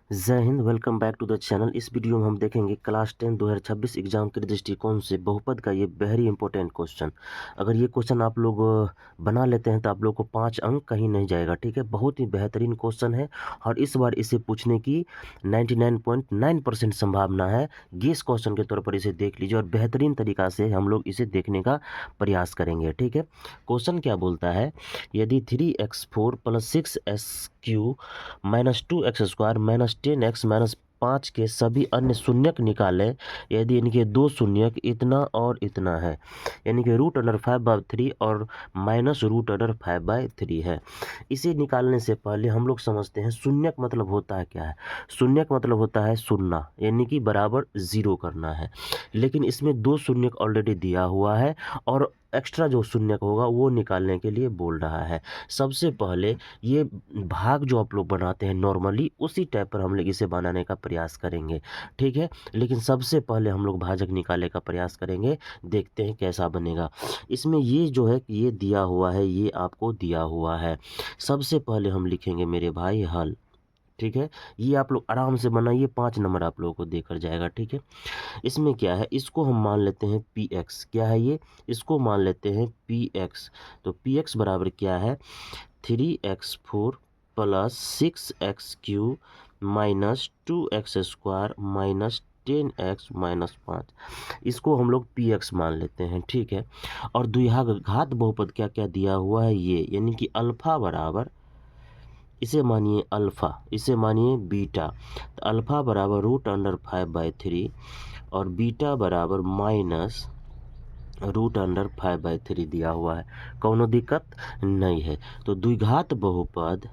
जय हिंद। Welcome back to the channel. इस वीडियो में हम देखेंगे क्लास 10 2026 एग्जाम के दृष्टिकोण से बहुपद का ये वेरी इंपॉर्टेंट क्वेश्चन। अगर ये क्वेश्चन आप लोग बना लेते हैं तो आप लोग को 5 अंक कहीं नहीं जाएगा। ठीक है, बहुत ही बेहतरीन क्वेश्चन है और इस बार इसे पूछने की 99.9% संभावना है। गेस क्वेश्चन के तौर पर इसे देख लीजिए और बेहतरीन तरीका से हम लोग इसे देखने का प्रयास करेंगे। ठीक है, क्वेश्चन क्या बोलता है, यदि 3x4 + 6x³ -2x² -10x - 5 के सभी अन्य शून्यक निकालें यदि इनके दो शून्यक इतना और इतना है, यानी कि √5/3 और -√5/3 है। इसे निकालने से पहले हम लोग समझते हैं शून्यक मतलब होता है क्या है। शून्यक मतलब होता है शून्य, यानी कि बराबर ज़ीरो करना है। लेकिन इसमें दो शून्यक ऑलरेडी दिया हुआ है और एक्स्ट्रा जो शून्यक होगा वो निकालने के लिए बोल रहा है। सबसे पहले ये भाग जो आप लोग बनाते हैं नॉर्मली उसी टाइप पर हम लोग इसे बनाने का प्रयास करेंगे। ठीक है, लेकिन सबसे पहले हम लोग भाजक निकालने का प्रयास करेंगे, देखते हैं कैसा बनेगा। इसमें ये जो है ये दिया हुआ है, ये आपको दिया हुआ है। सबसे पहले हम लिखेंगे मेरे भाई हल। ठीक है, ये आप लोग आराम से बनाइए, 5 नंबर आप लोगों को देकर जाएगा। ठीक है, इसमें क्या है, इसको हम मान लेते हैं पी एक्स। क्या है ये, इसको मान लेते हैं पी एक्स। तो पी एक्स बराबर क्या है, 3x4 + 6x³ -2x² -10x - 5, इसको हम लोग पी एक्स मान लेते हैं। ठीक है, और द्विघात बहुपद क्या क्या दिया हुआ है ये, यानी कि अल्फा बराबर, इसे मानिए अल्फ़ा, इसे मानिए बीटा। तो अल्फ़ा बराबर √5/3 और बीटा बराबर -√5/3 दिया हुआ है। कौनो दिक्कत नहीं है। तो द्विघात बहुपद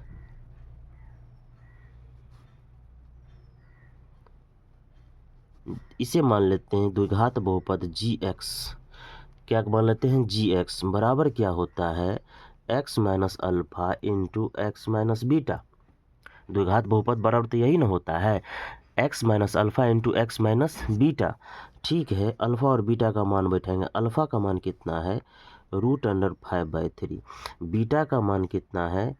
इसे मान लेते हैं द्विघात बहुपद जी एक्स। क्या मान लेते हैं, जी एक्स बराबर क्या होता है, x - alpha into x - beta. द्विघात बहुपद बराबर तो यही ना होता है, x - alpha into x - beta. ठीक है, अल्फ़ा और बीटा का मान बैठाएंगे। अल्फ़ा का मान कितना है, √5/3। बीटा का मान कितना है,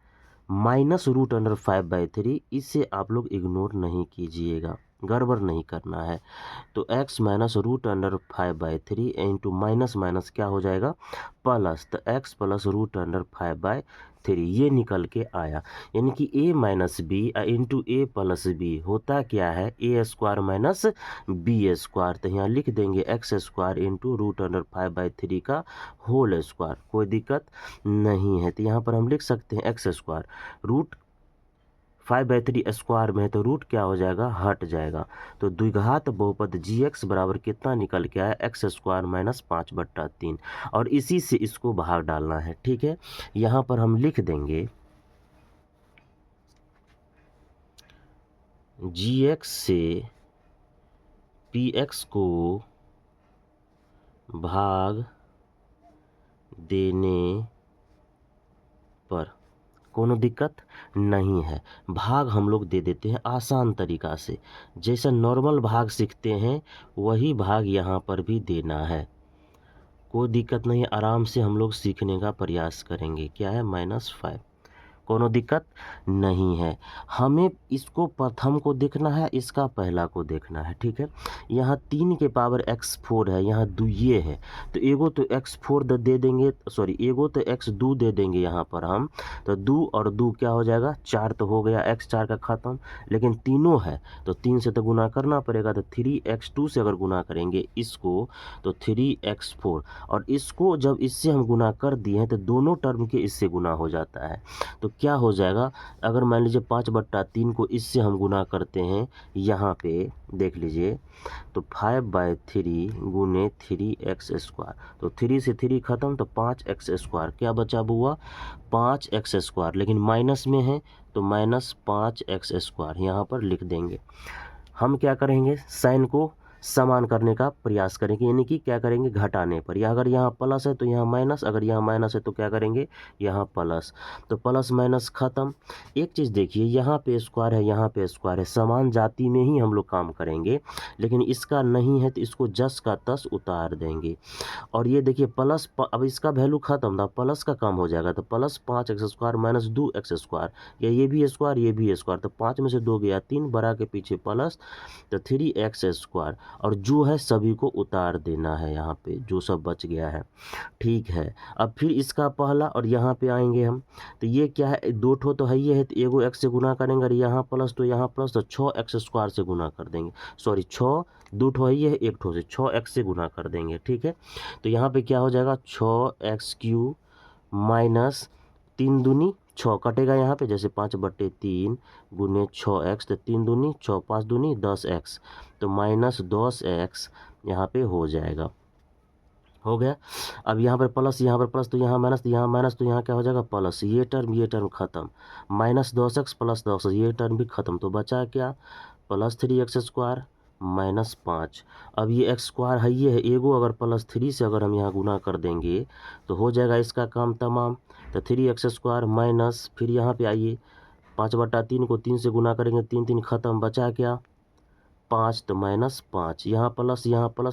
-√5/3। इसे आप लोग इग्नोर नहीं कीजिएगा, गड़बड़ नहीं करना है। तो x - √5/3 इंटू माइनस माइनस क्या हो जाएगा, प्लस। तो x + √5/3 ये निकल के आया, यानी कि a - b into a + b होता क्या है, a² - b²। तो यहाँ लिख देंगे x² इंटू √5/3 का होल स्क्वायर। कोई दिक्कत नहीं है, तो यहाँ पर हम लिख सकते हैं x²। √5/3 स्क्वायर में है तो रूट क्या हो जाएगा, हट जाएगा। तो द्विघात बहुपद जी एक्स बराबर कितना निकल के आया, x² - 5/3। और इसी से इसको भाग डालना है। ठीक है, यहाँ पर हम लिख देंगे जी एक्स से पी एक्स को भाग देने पर कोनो दिक्कत नहीं है। भाग हम लोग दे देते हैं आसान तरीका से, जैसे नॉर्मल भाग सीखते हैं वही भाग यहाँ पर भी देना है। कोई दिक्कत नहीं, आराम से हम लोग सीखने का प्रयास करेंगे। क्या है, -5। कोनो दिक्कत नहीं है। हमें इसको प्रथम को देखना है, इसका पहला को देखना है। ठीक है, यहाँ 3 के पावर x4 है, यहाँ दो ये है, तो एगो तो x4 दे देंगे, सॉरी एगो तो x2 दे देंगे यहाँ पर हम। तो 2 और 2 क्या हो जाएगा, 4 तो हो गया, x4 का ख़त्म। लेकिन तीनों है तो 3 से तो गुना करना पड़ेगा, तो 3x2 से अगर गुना करेंगे इसको तो 3x4, और इसको जब इससे हम गुना कर दिए हैं तो दोनों टर्म के इससे गुना हो जाता है। तो क्या हो जाएगा, अगर मान लीजिए 5/3 को इससे हम गुना करते हैं, यहाँ पे देख लीजिए, तो 5/3 गुने 3x²। तो 3 से 3 खत्म, तो 5x²। क्या बचा बुआ, 5x²। लेकिन माइनस में है तो -5x², यहाँ पर लिख देंगे। हम क्या करेंगे, साइन को समान करने का प्रयास करेंगे, यानी कि क्या करेंगे, घटाने पर। या अगर यहाँ प्लस है तो यहाँ माइनस, अगर यहाँ माइनस है तो क्या करेंगे, यहाँ प्लस। तो प्लस माइनस खत्म। एक चीज़ देखिए, यहाँ पे स्क्वायर है, यहाँ पे स्क्वायर है, समान जाति में ही हम लोग काम करेंगे, लेकिन इसका नहीं है तो इसको जस का तस उतार देंगे। और ये देखिए प्लस, अब इसका वैल्यू खत्म था, प्लस का काम हो जाएगा, तो प्लस 5x² माइनस 2x², या ये भी स्क्वायर ये भी स्क्वायर, तो 5 में से 2 गया 3, बड़ा के पीछे प्लस, तो 3x²। और जो है सभी को उतार देना है, यहाँ पे जो सब बच गया है। ठीक है, अब फिर इसका पहला और यहाँ पे आएंगे हम, तो ये क्या है, दो ठो तो है, ये है, तो एगो x से गुना करेंगे, और यहाँ प्लस तो यहाँ प्लस, तो 6x² से गुना कर देंगे, सॉरी 6, दो ठो है, ये है, एक ठो से 6x से गुना कर देंगे। ठीक है, तो यहाँ पे क्या हो जाएगा, 6x³ माइनस 3 दूनी 6 कटेगा यहाँ पे, जैसे 5/3 गुने 6x, तो 3 दूनी 6, 5 दूनी 10x, तो माइनस 10x यहाँ पे हो जाएगा। हो गया। अब यहाँ पर प्लस, यहाँ पर प्लस, तो यहाँ माइनस, तो यहाँ माइनस, तो यहाँ क्या हो जाएगा, प्लस। ये टर्म खत्म, माइनस 10x प्लस 10, ये टर्म भी खत्म, तो बचा क्या, प्लस 3x² माइनस 5। अब ये x² है, ये है, एगो अगर प्लस 3 से अगर हम यहाँ गुना कर देंगे तो हो जाएगा इसका काम तमाम। तो 3x² माइनस, फिर यहाँ पे आइए, 5/3 को 3 से गुना करेंगे, 3 3 खत्म, बचा क्या, 5, तो माइनस 5, यहाँ प्लस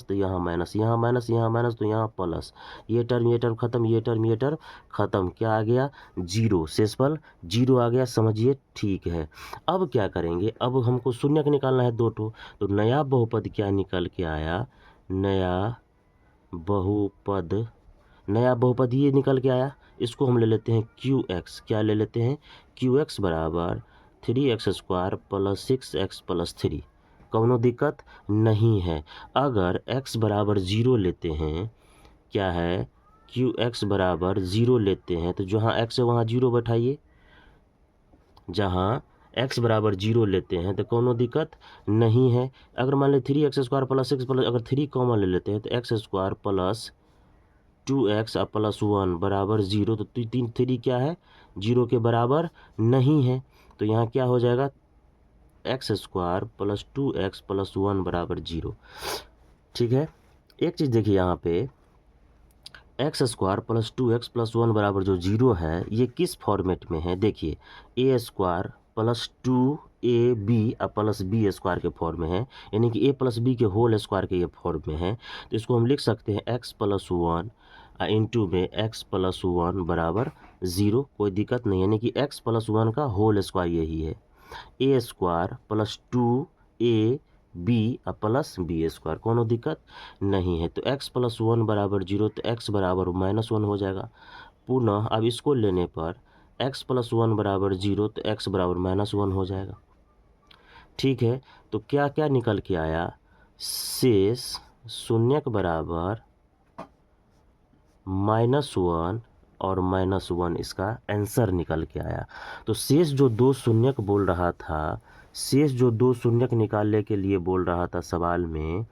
तो यहाँ माइनस, यहाँ माइनस यहाँ माइनस, तो यहाँ प्लस। ये टर्म खत्म, ये टर्म खत्म, क्या आ गया, जीरो, शेषफल जीरो आ गया, समझिए। ठीक है, अब क्या करेंगे, अब हमको शून्यक निकालना है दो ठो, तो नया बहुपद क्या निकल के आया, नया बहुपद ये निकल के आया, इसको हम ले लेते हैं QX, क्या ले लेते हैं, QX बराबर 3x² प्लस 6x प्लस 3। कौनो दिक्कत नहीं है। अगर x बराबर 0 लेते हैं, क्या है, QX बराबर 0 लेते हैं, तो जहाँ x है वहाँ 0 बैठाइए, जहाँ x बराबर 0 लेते हैं तो कोनो दिक्कत नहीं है। अगर मान लें 3x² प्लस 6 प्लस, अगर 3 कॉमन ले लेते हैं तो x² प्लस 2x प्लस 1 बराबर 0, तो 3 क्या है, 0 के बराबर नहीं है, तो यहाँ क्या हो जाएगा, x² प्लस 2x प्लस 1 बराबर 0। ठीक है, एक चीज़ देखिए, यहाँ पे x² प्लस 2x प्लस 1 बराबर जो 0 है, ये किस फॉर्मेट में है, देखिए, a² plus 2ab plus b² के फॉर्म में है, यानी कि a प्लस b के होल स्क्वायर के ये फॉर्म में है। तो इसको हम लिख सकते हैं x प्लस 1 इंटू में x प्लस 1 बराबर 0, कोई दिक्कत नहीं, यानी कि x प्लस 1 का होल स्क्वायर यही है, a² plus 2ab plus b², कोनो दिक्कत नहीं है। तो x प्लस 1 बराबर 0, तो x बराबर -1 हो जाएगा। पुनः अब इसको लेने पर x प्लस 1 बराबर 0, तो x बराबर -1 हो जाएगा। ठीक है, तो क्या क्या निकल के आया, शेष शून्यक बराबर -1 और -1, इसका आंसर निकल के आया। तो शेष जो दो शून्यक बोल रहा था, शेष जो दो शून्यक निकालने के लिए बोल रहा था सवाल में,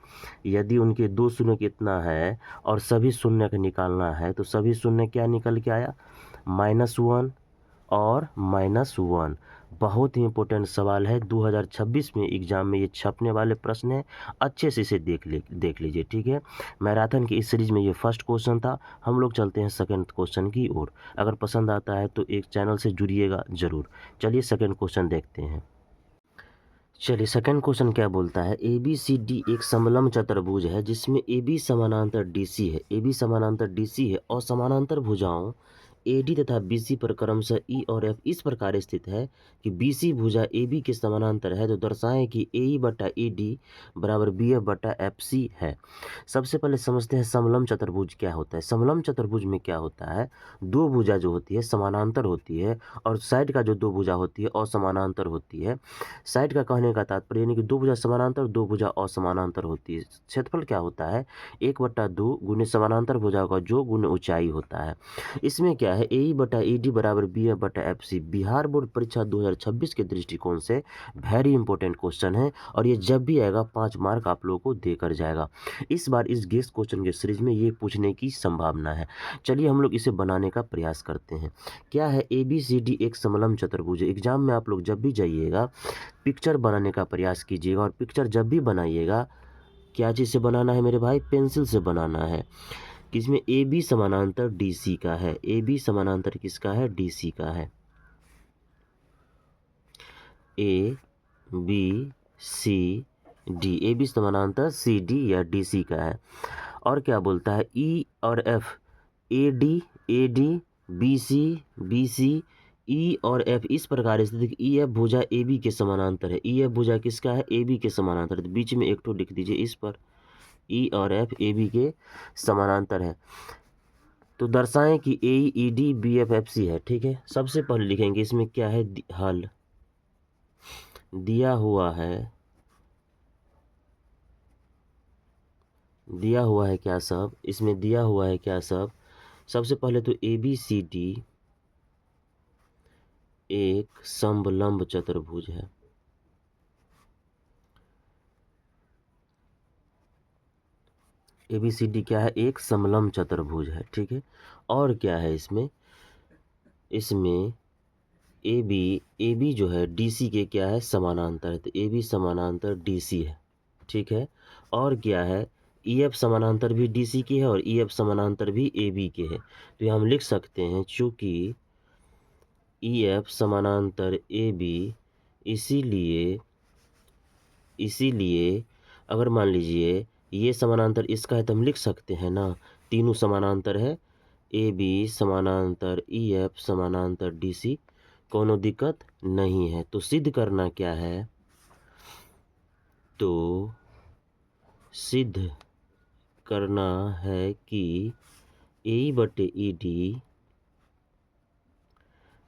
यदि उनके दो शून्यक इतना है और सभी शून्यक निकालना है, तो सभी शून्य क्या निकल के आया, -1 और -1। बहुत ही इंपॉर्टेंट सवाल है, 2026 में एग्जाम में ये छपने वाले प्रश्न है, अच्छे से इसे देख लीजिए। ठीक है, मैराथन की इस सीरीज में ये फर्स्ट क्वेश्चन था, हम लोग चलते हैं सेकंड क्वेश्चन की ओर। अगर पसंद आता है तो एक चैनल से जुड़िएगा ज़रूर। चलिए सेकंड क्वेश्चन देखते हैं। चलिए सेकंड क्वेश्चन क्या बोलता है, ABCD एक समलंब चतुर्भुज है जिसमें AB समानांतर DC है, AB समानांतर DC है और समानांतर भुजाओं AD तथा BC पर क्रमशः E और F इस प्रकार स्थित है कि BC भुजा AB के समानांतर है, तो दर्शाएं कि AE बटा ED बराबर BF बटा FC है। सबसे पहले समझते हैं समलंब चतुर्भुज क्या होता है। समलंब चतुर्भुज में क्या होता है, दो भुजा जो होती है समानांतर होती है और साइड का जो दो भुजा होती है असमानांतर होती है। साइड का कहने का तात्पर्य यानी कि दो भुजा समानांतर, दो भुजा असमानांतर होती है। क्षेत्रफल क्या होता है, 1/2 गुने समानांतर भुजा का जो गुने ऊंचाई होता है। इसमें क्या है, AE बटा ED बराबर BF बटा FC बिहार बोर्ड परीक्षा 2026 के दृष्टिकोण से वेरी इंपॉर्टेंट क्वेश्चन है और ये जब भी आएगा 5 मार्क आप लोगों को देकर जाएगा। इस बार इस गेस्ट क्वेश्चन के सीरीज में ये पूछने की संभावना है। चलिए हम लोग इसे बनाने का प्रयास करते हैं। क्या है, ABCD एक समलंब चतुर्भुज है। एग्जाम में आप लोग जब भी जाइएगा पिक्चर बनाने का प्रयास कीजिएगा और पिक्चर जब भी बनाइएगा क्या चीज़ से बनाना है मेरे भाई? पेंसिल से बनाना है। किसमें? ए बी समानांतर डी सी का है। ए बी समानांतर किसका है? डी सी का है। A B C D, A B समानांतर सी डी या डी सी का है। और क्या बोलता है? ई और F, A D B C E और एफ, इस प्रकार से देखिए ई एफ भुजा ए बी के समानांतर है। ई एफ भुजा किसका है? ए बी के समानांतर है। तो बीच में एक ठो लिख दीजिए इस पर, ई और एफ ए बी के समानांतर है। तो दर्शाएं कि A E D B F F C है। ठीक है, सबसे पहले लिखेंगे इसमें क्या है? हल दिया हुआ है, दिया हुआ है क्या सब? इसमें दिया हुआ है क्या सब? सबसे पहले तो ए बी सी डी एक समलंब चतुर्भुज है। ए बी सी डी क्या है? एक समलंब चतुर्भुज है। ठीक है, और क्या है इसमें? इसमें ए बी जो है डी सी के क्या है? समानांतर है। तो ए बी समानांतर डी सी है। ठीक है, और क्या है? ई एफ समानांतर भी डी सी की है और ई एफ समानांतर भी ए बी के है। तो ये हम लिख सकते हैं, चूँकि ई एफ समानांतर ए बी, इसीलिए इसीलिए अगर मान लीजिए ये समानांतर इसका है तो हम लिख सकते हैं ना, तीनों समानांतर है। ए बी समानांतर ई एफ समानांतर डी सी, कोनो दिक्कत नहीं है। तो सिद्ध करना क्या है? तो सिद्ध करना है कि ए बटे ई डी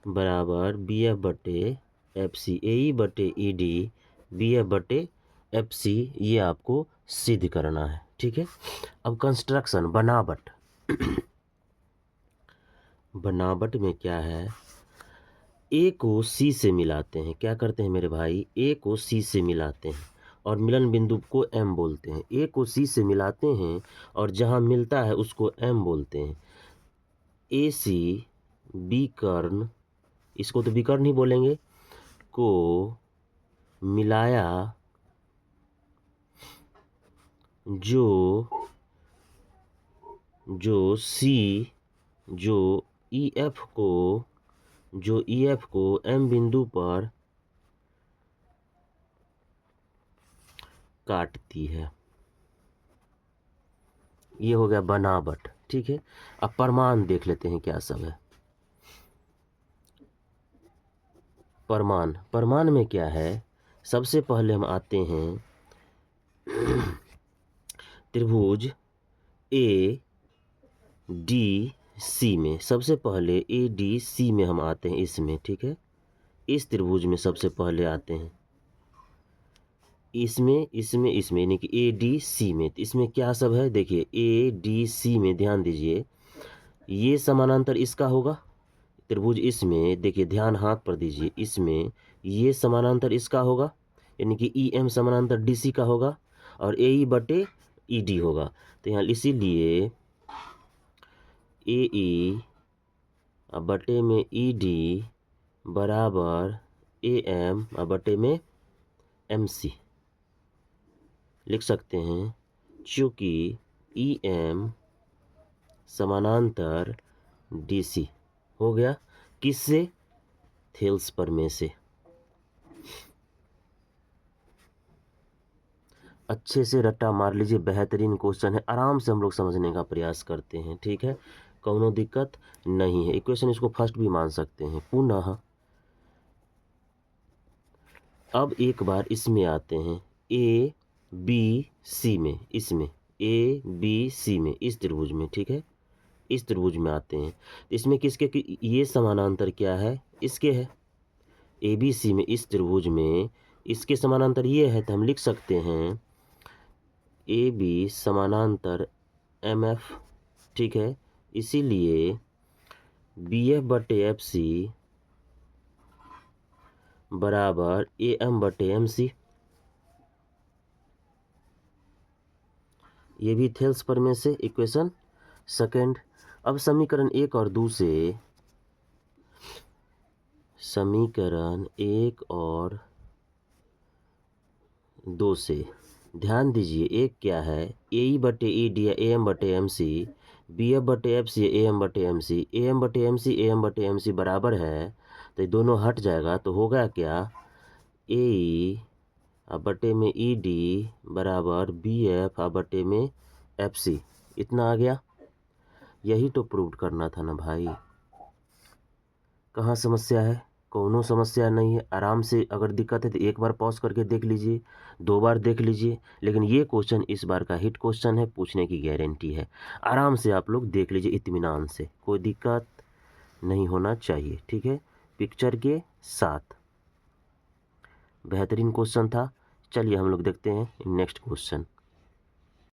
बराबर बी एफ बटे एफ सी। ए बटे ई डी बी एफ बटे एफ सी, ये आपको सिद्ध करना है। ठीक है, अब कंस्ट्रक्शन बनावट बनावट में क्या है? ए को सी से मिलाते हैं। क्या करते हैं मेरे भाई? ए को सी से मिलाते हैं और मिलन बिंदु को एम बोलते हैं। ए को सी से मिलाते हैं और जहाँ मिलता है उसको एम बोलते हैं। ए सी बी कर्ण, इसको तो विकर्ण ही बोलेंगे, को मिलाया जो जो सी जो ई एफ को एम बिंदु पर काटती है। ये हो गया बनावट। ठीक है, अब प्रमाण देख लेते हैं क्या सब है। प्रमाण में क्या है? सबसे पहले हम आते हैं त्रिभुज ए डी सी में। सबसे पहले ए डी सी में हम आते हैं इसमें। ठीक है, इस त्रिभुज में सबसे पहले आते हैं, इसमें यानी कि ए डी सी में। तो इसमें क्या सब है? देखिए ए डी सी में ध्यान दीजिए, ये समानांतर इसका होगा त्रिभुज। इसमें देखिए, ध्यान हाथ पर दीजिए, इसमें ये समानांतर इसका होगा, यानी कि ई एम समानांतर डी सी का होगा और ए ई बटे ई डी होगा। तो यहाँ इसीलिए ए ई बटे में ई डी बराबर ए एम बटे में एम सी लिख सकते हैं, चूँकि ई एम समानांतर डी सी हो गया। किससे? थेल्स प्रमेय से। अच्छे से रट्टा मार लीजिए, बेहतरीन क्वेश्चन है, आराम से हम लोग समझने का प्रयास करते हैं। ठीक है, कोनो दिक्कत नहीं है। इक्वेशन इसको फर्स्ट भी मान सकते हैं। पुनः अब एक बार इसमें आते हैं, ए बी सी में, इसमें ए बी सी में, इस त्रिभुज में। ठीक है, इस त्रिभुज में आते हैं। इसमें किसके ये समानांतर क्या है? इसके है। ए बी सी में इस त्रिभुज में इसके समानांतर ये है, तो हम लिख सकते हैं ए बी समानांतर एम एफ। ठीक है, इसीलिए बी एफ बटे एफ सी बराबर ए एम बटे एम सी। ये भी थेल्स प्रमेय से इक्वेशन सेकंड। अब समीकरण 1 और 2 से, समीकरण 1 और 2 से ध्यान दीजिए, एक क्या है, ए ई बटे ई डी या ए एम बटे एम सी, बी एफ बटे एफ सी, ए एम बटे एम सी, ए एम बटे एम सी, ए एम बटे एम सी बराबर है, तो ये दोनों हट जाएगा, तो होगा क्या, ए ई बटे में ई डी बराबर बी एफ बटे में एफ सी। इतना आ गया, यही तो प्रूव करना था ना भाई। कहाँ समस्या है, कोनो समस्या नहीं है। आराम से अगर दिक्कत है तो एक बार पॉज करके देख लीजिए, 2 बार देख लीजिए, लेकिन ये क्वेश्चन इस बार का हिट क्वेश्चन है, पूछने की गारंटी है। आराम से आप लोग देख लीजिए इत्मीनान से, कोई दिक्कत नहीं होना चाहिए, ठीक है, पिक्चर के साथ। बेहतरीन क्वेश्चन था। चलिए हम लोग देखते हैं नेक्स्ट क्वेश्चन।